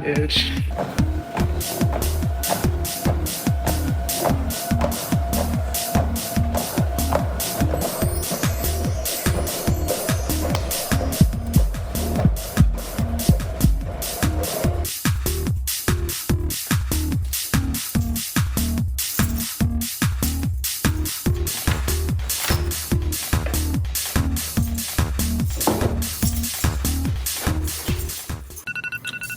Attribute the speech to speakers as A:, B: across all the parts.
A: bitch.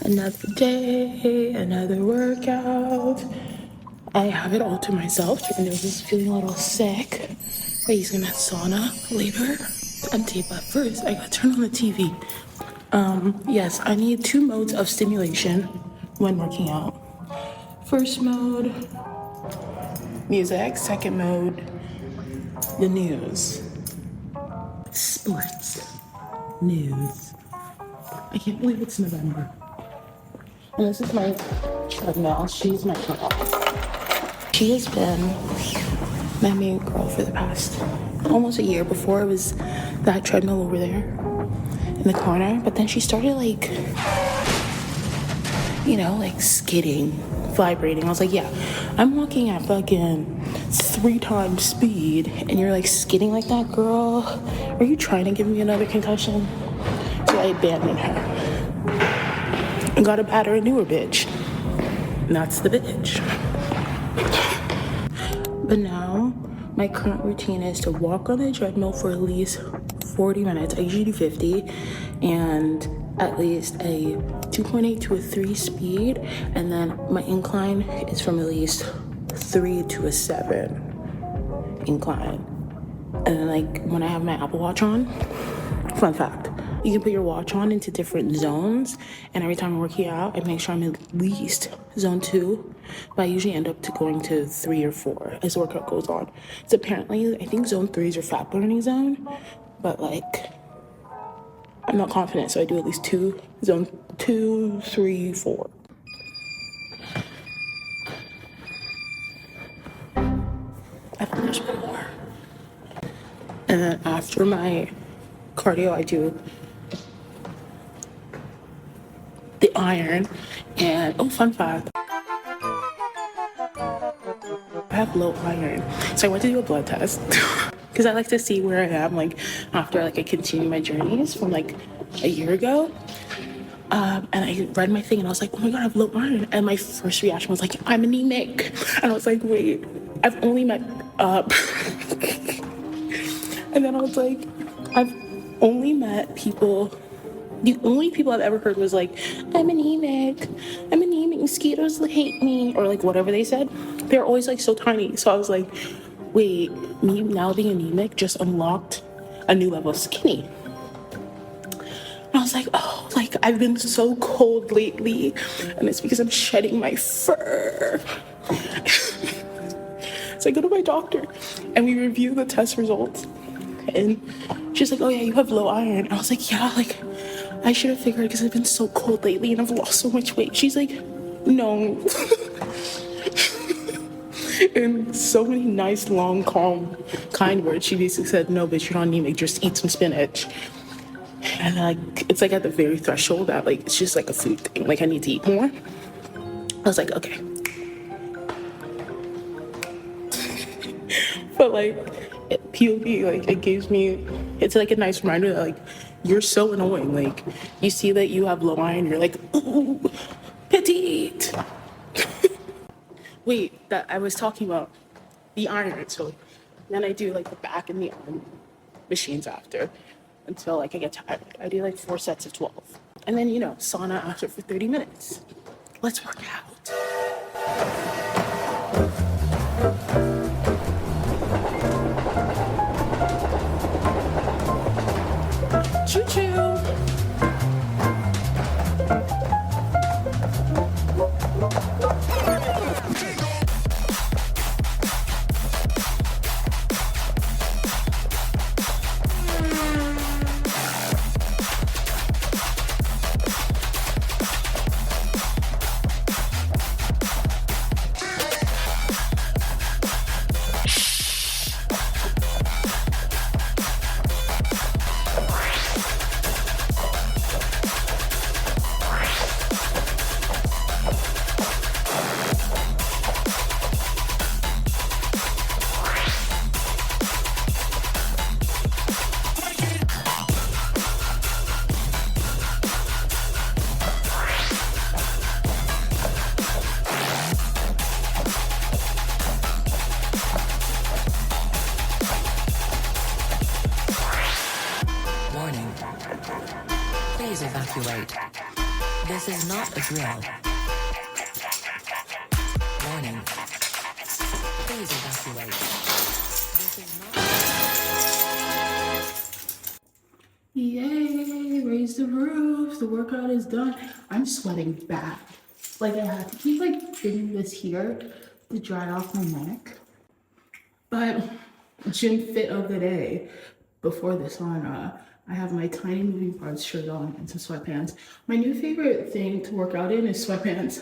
A: Another day, another workout. I have it all to myself, even though he's feeling a little sick. But he's gonna sauna later. It's empty, but first I gotta turn on the TV. Yes, I need 2 modes of stimulation when working out. First mode, music. Second mode, the news. Sports. News. I can't believe it's November. And this is my treadmill. She's my girl. She has been my main girl for the past almost a year. Before it was that treadmill over there in the corner. But then she started like skidding, vibrating. I was like, yeah, I'm walking at fucking 3 times speed and you're like skidding like that, girl. Are you trying to give me another concussion? So I abandoned her. And got a better and newer bitch. And that's the bitch. But now, my current routine is to walk on the treadmill for at least 40 minutes. I usually do 50. And at least a 2.8 to a 3 speed. And then my incline is from at least 3 to a 7 incline. And then like when I have my Apple Watch on, fun fact, you can put your watch on into different zones, and every time I'm working out, I make sure I'm at least zone 2, but I usually end up going to 3 or 4 as the workout goes on. So apparently, I think zone 3 is your fat burning zone, but like, I'm not confident, so I do at least zone 2, 3, 4. I think there's one more. And then after my cardio, I do the iron. And fun fact, I have low iron, so I went to do a blood test because I like to see where I am like after like I continue my journeys from like a year ago. And I read my thing and I was like, oh my god, I have low iron. And my first reaction was like, I'm anemic. And I was like, wait, I've only met and then I was like, I've only met people. The only people I've ever heard was like, I'm anemic, mosquitoes hate me, or like whatever they said. They're always like so tiny. So I was like, wait, me now being anemic just unlocked a new level of skinny. And I was like, oh, like I've been so cold lately, and it's because I'm shedding my fur. So I go to my doctor and we review the test results, and she's like, oh yeah, you have low iron. And I was like, yeah, like I should have figured because I've been so cold lately and I've lost so much weight. She's like, no. In so many nice, long, calm, kind words, she basically said, no, bitch, you're not anemic, just eat some spinach. And like, it's like at the very threshold that like, it's just like a food thing. Like I need to eat more. I was like, okay. But like, POV, like it gives me, it's like a nice reminder that like, you're so annoying. Like, you see that you have low iron, you're like, ooh, petite. Wait, that I was talking about the iron. So then I do like the back and the arm machines after until like I get tired. I do like 4 sets of 12. And then, sauna after for 30 minutes. Let's work out. Choo-choo.
B: evacuate. This is not a drill. Warning. Please evacuate. This is not...
A: Yay, raise the roof. The workout is done. I'm sweating bad. Like I have to keep like doing this here to dry off my neck. But gym fit of the day before the sauna. I have my tiny moving parts shirt on and some sweatpants. My new favorite thing to work out in is sweatpants.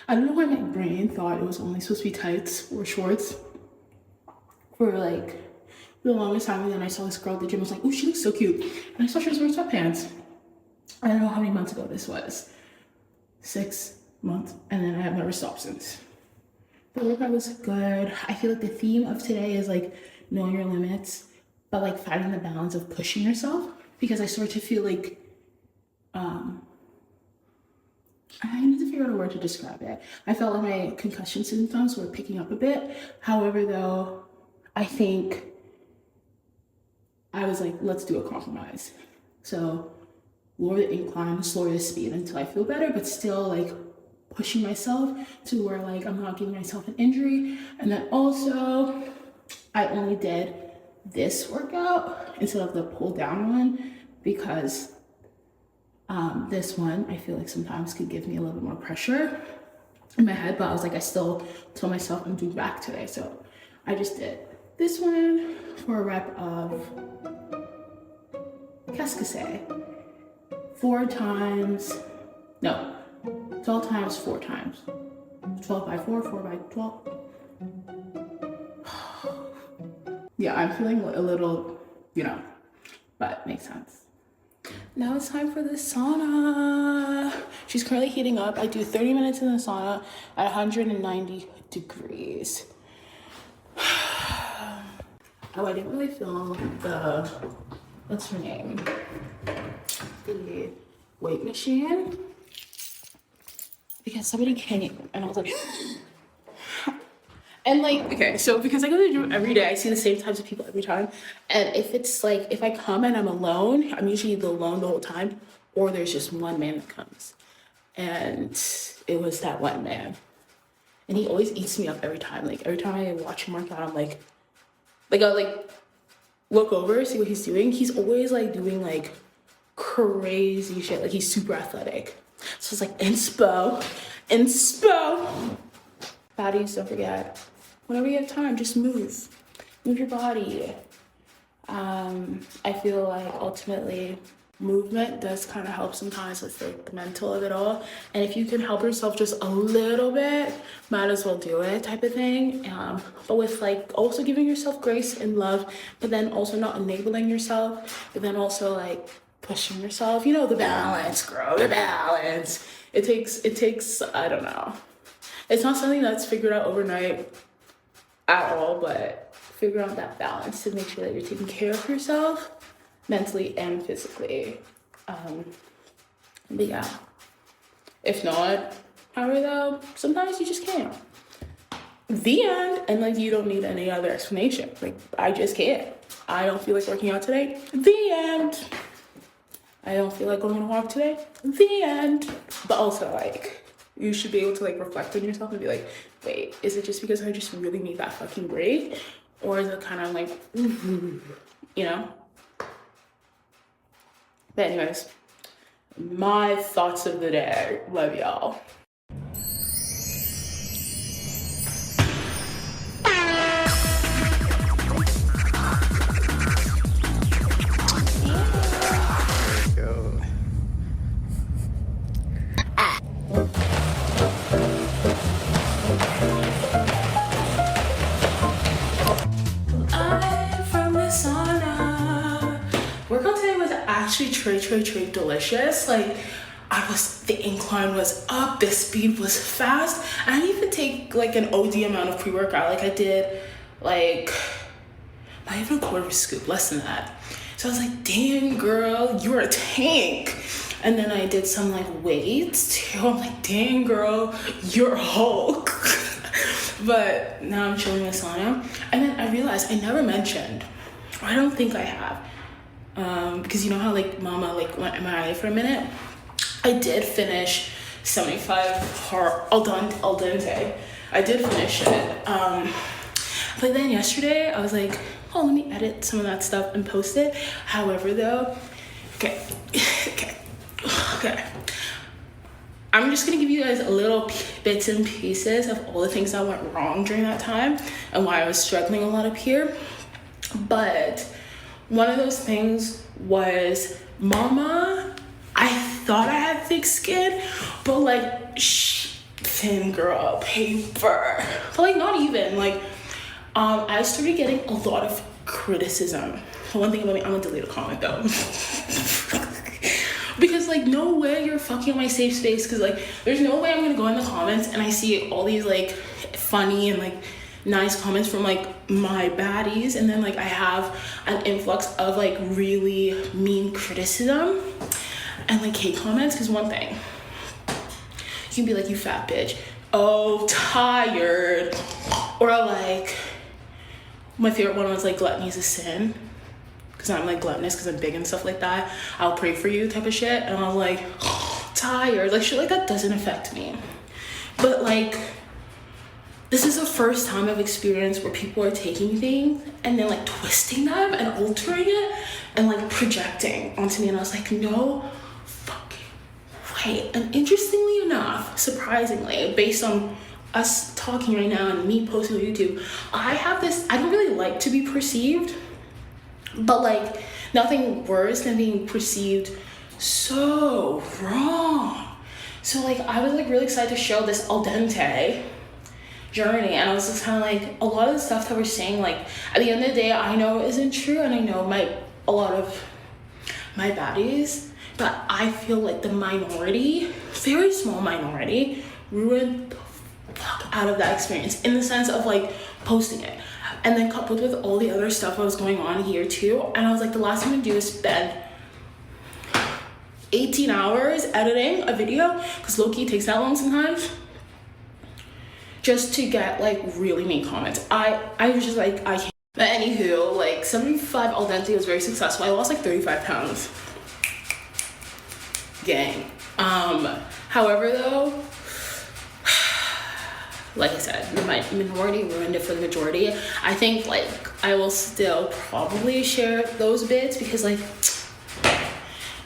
A: I don't know why my brain thought it was only supposed to be tights or shorts for like the longest time. And then I saw this girl at the gym. I was like, oh, she looks so cute. And I saw she was wearing sweatpants. I don't know how many months ago this was. 6 months. And then I have never stopped since. The workout was good. I feel like the theme of today is like knowing your limits, but like finding the balance of pushing yourself, because I start to feel like I need to figure out a word to describe it. I felt like my concussion symptoms were picking up a bit. However, though, I think I was like, let's do a compromise. So lower the incline, slower the speed until I feel better, but still like pushing myself to where like I'm not giving myself an injury. And then also I only did this workout instead of the pull down one, because this one I feel like sometimes could give me a little bit more pressure in my head, but I was like, I still told myself I'm doing back today, so I just did this one for a rep of qu'est-ce 4 times, no, 12 times 4 times, 12 by 4, 4 by 12. Yeah, I'm feeling a little, but makes sense. Now it's time for the sauna. She's currently heating up. I do 30 minutes in the sauna at 190 degrees. Oh, I didn't really film the, what's her name? The weight machine. Because somebody came and I was like, and like, okay, so because I go to the gym every day, I see the same types of people every time. And if it's like, if I come and I'm alone, I'm usually alone the whole time, or there's just one man that comes. And it was that one man. And he always eats me up every time. Like every time I watch him work out, I'm like I'll like look over, see what he's doing. He's always like doing like crazy shit. Like he's super athletic. So it's like inspo. Baddies, don't forget, whenever you have time, just move your body. I feel like ultimately movement does kind of help sometimes with like the mental of it all. And if you can help yourself just a little bit, might as well do it type of thing. But with like also giving yourself grace and love, but then also not enabling yourself, but then also like pushing yourself, the balance, girl, the balance. It takes, I don't know. It's not something that's figured out overnight at all, but figure out that balance to make sure that you're taking care of yourself mentally and physically. But yeah, if not, however though, sometimes you just can't. The end. And like, you don't need any other explanation. Like, I just can't. I don't feel like working out today. The end. I don't feel like going on a walk today. The end. But also like, you should be able to like reflect on yourself and be like, wait, is it just because I just really need that fucking break? Or is it kind of like, But anyways, my thoughts of the day. Love y'all. Actually delicious. Like the incline was up, the speed was fast. I didn't even take like an OD amount of pre-workout. Like I did like not even a quarter of a scoop, less than that. So I was like, damn girl, you're a tank. And then I did some like weights too. I'm like, damn girl, you're Hulk. But now I'm chilling in the sauna. And then I realized I never mentioned, or I don't think I have, because you know how like mama like went MIA for a minute. I did finish 75 hard al dente. I did finish it. But then yesterday I was like, oh, let me edit some of that stuff and post it. However though, okay. I'm just gonna give you guys a little bits and pieces of all the things that went wrong during that time and why I was struggling a lot up here. But one of those things was mama, I thought I had thick skin, but like thin girl paper. But like not even like I started getting a lot of criticism. One thing about me, I'm gonna delete a comment though. Because like no way you're fucking my safe space, because like there's no way I'm gonna go in the comments and I see all these like funny and like nice comments from like my baddies, and then like I have an influx of like really mean criticism and like hate comments. Because one thing, you can be like, you fat bitch, oh tired, or like my favorite one was like gluttony is a sin, because I'm like gluttonous because I'm big and stuff like that. I'll pray for you type of shit. And I was like, tired, like shit like that doesn't affect me. But like this is the first time I've experienced where people are taking things and then like twisting them and altering it and like projecting onto me. And I was like, no fucking way. And interestingly enough, surprisingly, based on us talking right now and me posting on YouTube, I have this, I don't really like to be perceived, but like nothing worse than being perceived so wrong. So like I was like really excited to show this al dente journey, and I was just kind of like, a lot of the stuff that we're saying, like at the end of the day, I know isn't true, and I know a lot of my baddies, but I feel like the minority, very small minority, ruined the fuck out of that experience, in the sense of like posting it and then coupled with all the other stuff that was going on here too. And I was like, the last thing to do is spend 18 hours editing a video, because low-key takes that long sometimes, just to get like really mean comments. I was just like, I can't. But anywho, like 75 al dente was very successful. I lost like 35 pounds. Gang. However though, like I said, the minority ruined it for the majority. I think like I will still probably share those bits, because like,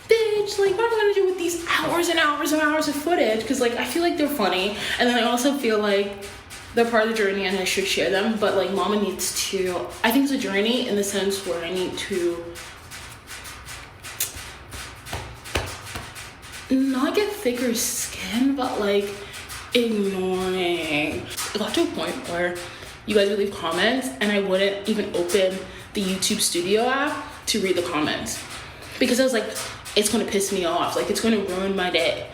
A: bitch, like what am I gonna do with these hours and hours and hours of footage? Because like I feel like they're funny, and then I also feel like they're part of the journey and I should share them. But like mama needs to, I think it's a journey in the sense where I need to not get thicker skin, but like ignoring. It got to a point where you guys would leave comments and I wouldn't even open the YouTube Studio app to read the comments, because I was like, it's gonna piss me off, like it's gonna ruin my day.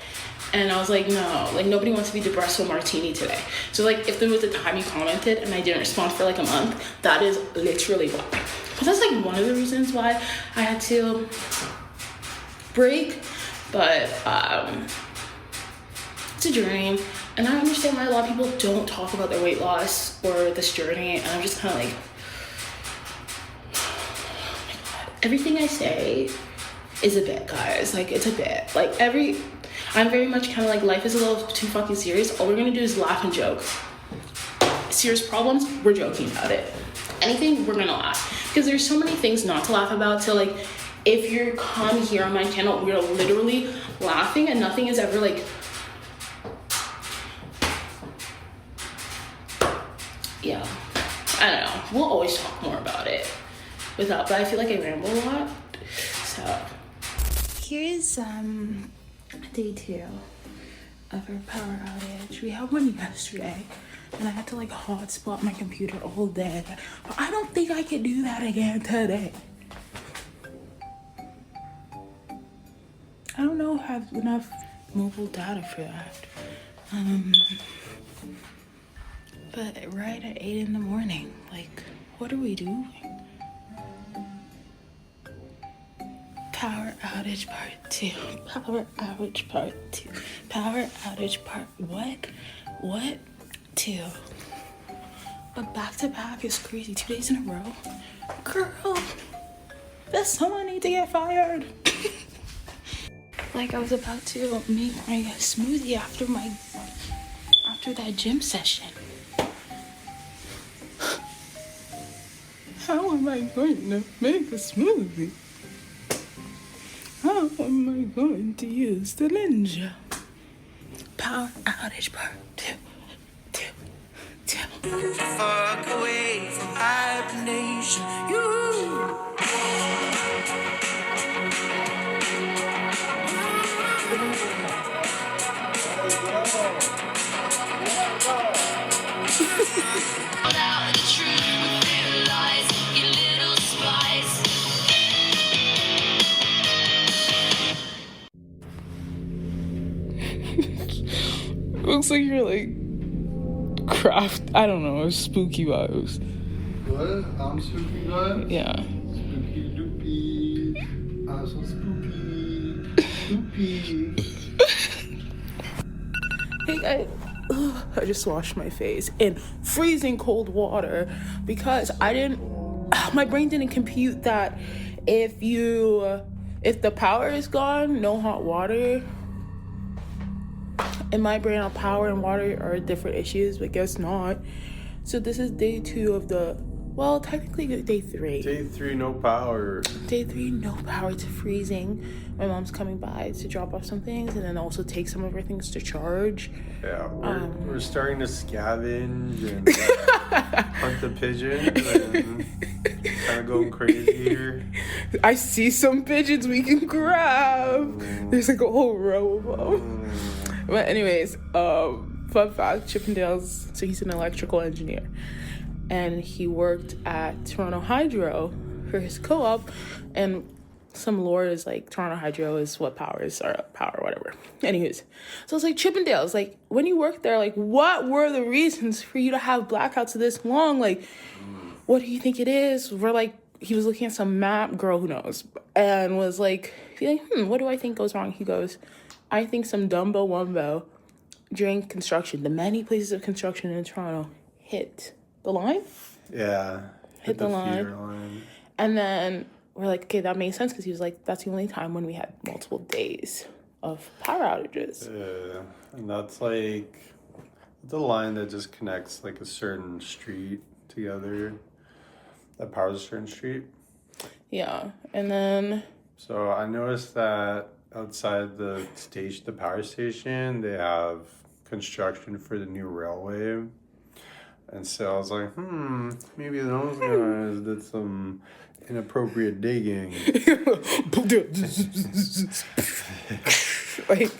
A: And I was like, no, like nobody wants to be depressed martini today. So like if there was a time you commented and I didn't respond for like a month, that is literally why. But that's like one of the reasons why I had to break. But it's a journey, and I understand why a lot of people don't talk about their weight loss or this journey. And I'm just kind of like, oh my god, everything I say is a bit, guys. Like it's a bit, like I'm very much kind of like, life is a little too fucking serious. All we're gonna do is laugh and joke. Serious problems, we're joking about it. Anything, we're gonna laugh, because there's so many things not to laugh about. So like, if you come here on my channel, we're literally laughing and nothing is ever like, yeah, I don't know. We'll always talk more about it without, but I feel like I ramble a lot. So here's day 2 of our power outage. We had one yesterday and I had to like hotspot my computer all day, but I don't think I can do that again today. I don't know if I have enough mobile data for that. But right at 8 in the morning, like, what are we doing? Power outage part 2. Power outage part 2. Power outage part what? What? 2. But back to back is crazy. 2 days in a row. Girl. That someone need to get fired. Like I was about to make my smoothie after that gym session. How am I going to make a smoothie? How am I going to use the ninja? Power outage part 2.
C: Fuck away from hibernation.
B: Out the truth with little lies, you little spies.
A: Looks like you're like I don't know, spooky vibes.
D: What? I'm spooky vibes?
A: Yeah.
D: Spooky doopy. I'm so spooky. Doopy.
A: Hey, I just washed my face in freezing cold water because my brain didn't compute that if the power is gone, no hot water. In my brain, power and water are different issues, but guess not. So this is day 2 of technically day 3.
D: Day 3, no power.
A: Day 3, no power. It's freezing. My mom's coming by to drop off some things and then also take some of her things to charge.
D: Yeah, we're starting to scavenge and hunt the pigeons and kind of going crazy here.
A: I see some pigeons we can grab. There's like a whole row of them. But anyways, fun fact, Chippendale's, so he's an electrical engineer. And he worked at Toronto Hydro for his co-op. And some lore is like Toronto Hydro is what powers our power, whatever. Anyways, so it's like Chippendale's, like when you worked there, like what were the reasons for you to have blackouts this long? Like, what do you think it is? We're like, he was looking at some map, girl, who knows? And was like, what do I think goes wrong? He goes, I think some Dumbo Wumbo during construction, the many places of construction in Toronto, hit the line.
D: Yeah.
A: Hit the
D: feeder
A: line. And then we're like, okay, that makes sense because he was like, that's the only time when we had multiple days of power outages.
D: Yeah. And that's like the line that just connects like a certain street together. That powers a certain street.
A: Yeah. And then...
D: So I noticed that outside the power station, they have construction for the new railway. And so I was like, maybe those guys did some inappropriate digging.
A: Like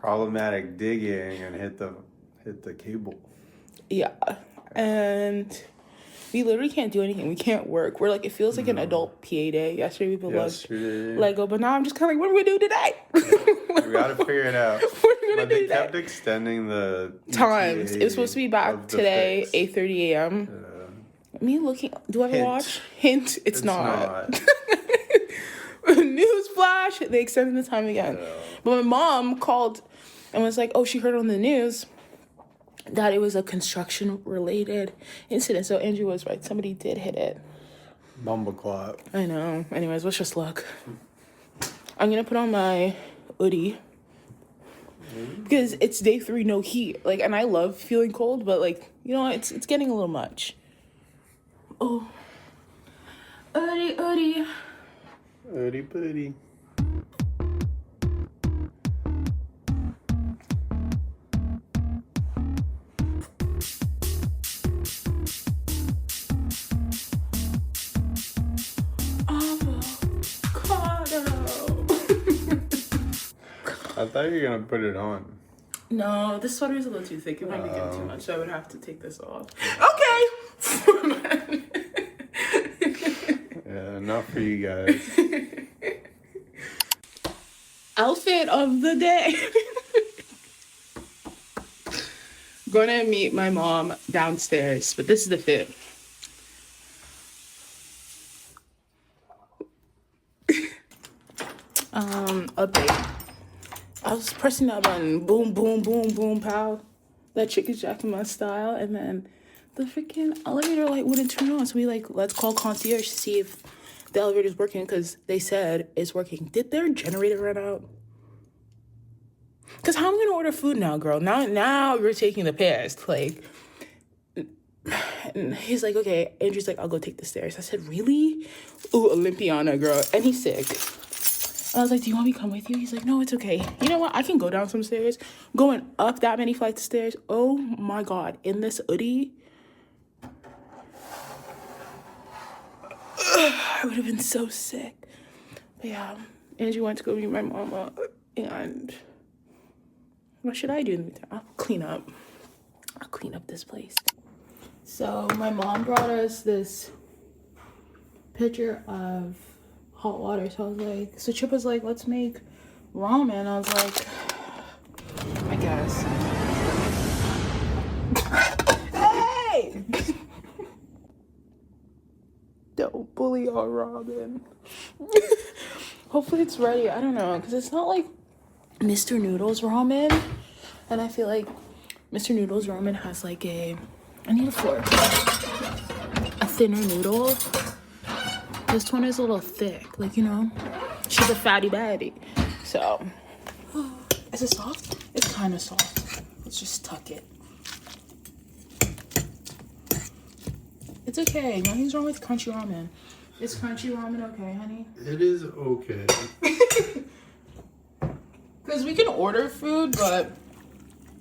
D: Problematic digging and hit the cable.
A: Yeah. And we literally can't do anything. We can't work. We're like, it feels like an adult PA day. Yesterday we built Lego, but now I'm just kind of like, what are we going to do today?
D: We got to figure it out.
A: What are we going to do
D: They
A: today?
D: kept extending the
A: times. It was supposed to be back today, 8:30 a.m. Me looking, do I have a watch? Hint, it's not. Newsflash, they extended the time again. Yeah. But my mom called and was like, oh, she heard on the news that it was a construction-related incident. So Andrew was right. Somebody did hit it.
D: Bumbleclap.
A: I know. Anyways, wish us luck. I'm going to put on my hoodie. Because it's day 3, no heat. Like, and I love feeling cold, but like, you know, it's getting a little much. Oh. Hoodie, hoodie.
D: Hoodie, putty. I thought you were going to put it on.
A: No, this sweater is a little too thick. It might be getting too much, so I would have to take this off. Okay!
D: Yeah, not for you guys.
A: Outfit of the day. Gonna meet my mom downstairs, but this is the fit. Update. I was pressing that button, boom, boom, boom, boom, pow. That chicken jack in my style, and then the freaking elevator light wouldn't turn on. So we like, let's call concierge to see if the elevator's working because they said it's working. Did their generator run out? Because how am I gonna order food now, girl? Now you're taking the piss. Like, and he's like, okay. Andrew's like, I'll go take the stairs. I said, really? Ooh, Olympiana, girl. And he's sick. I was like, do you want me to come with you? He's like, no, it's okay. You know what? I can go down some stairs. Going up that many flights of stairs. Oh my God. In this hoodie. I would have been so sick. But yeah, Andrew went to go meet my mama. And what should I do in the meantime? I'll clean up this place. So my mom brought us this pitcher of hot water. So I was like, so Chip was like, let's make ramen. I was like, I guess. Hey! Don't bully our ramen. Hopefully it's ready. I don't know, because it's not like Mr. Noodle's ramen. And I feel like Mr. Noodle's ramen has like I need a fork. A thinner noodle. This one is a little thick, like, you know, she's a fatty baddie. So, is it soft? It's kind of soft. Let's just tuck it. It's okay. Nothing's wrong with crunchy ramen. Is crunchy ramen okay, honey?
D: It is okay.
A: Because we can order food, but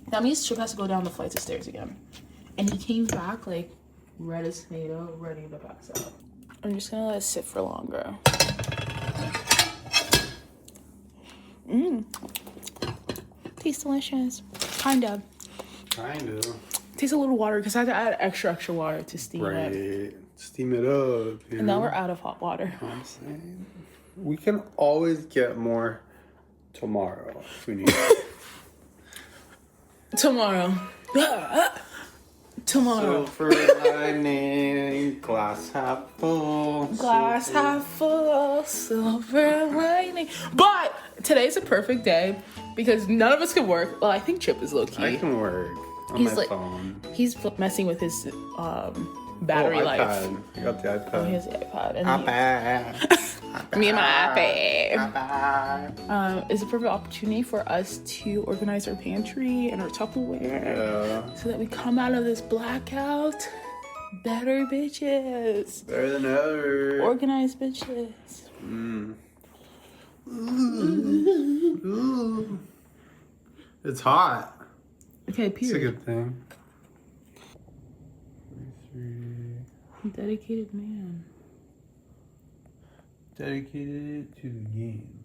A: that means Chip has to go down the flights of stairs again. And he came back like red as tomato, ready to pass out. I'm just gonna let it sit for longer. Tastes delicious. Kind of. Tastes a little water because I had to add extra water to steam it.
D: Steam it up.
A: And now we're out of hot water.
D: I'm saying we can always get more tomorrow if we need it.
A: Tomorrow.
D: Silver lining, glass half full.
A: Glass half full, silver lining. But today's a perfect day because none of us can work. Well, I think Chip is low key.
D: I can work on my phone.
A: He's messing with his battery life.
D: iPad. I got the iPad.
A: Oh, he has the iPad. And
D: iPad.
A: Me and my iPad.
D: iPad.
A: It's a perfect opportunity for us to organize our pantry and our Tupperware so that we come out of this blackout better bitches.
D: Better than ever.
A: Organized bitches.
D: Ooh. It's hot.
A: Okay, period.
D: It's a good thing.
A: Dedicated man.
D: Dedicated to the game.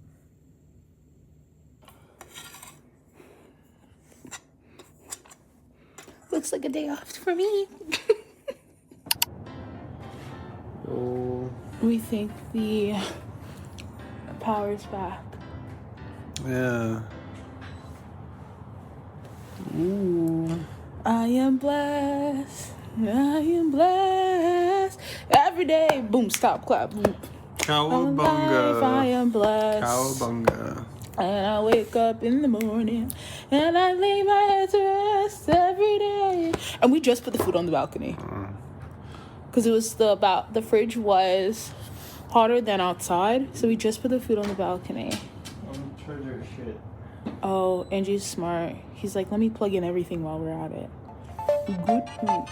A: Looks like a day off for me.
D: Oh.
A: We think the power's back.
D: Yeah. Ooh.
A: I am blessed. I am blessed. Every day. Boom, stop, clap. Boom.
D: Cowabunga.
A: I am blessed.
D: Cowabunga.
A: And I wake up in the morning and I lay my head to rest every day. And we just put the food on the balcony. Because it was the fridge was hotter than outside. So we just put the food on the balcony.
D: I'm treasure shit.
A: Oh, Angie's smart. He's like, let me plug in everything while we're at it. Good point.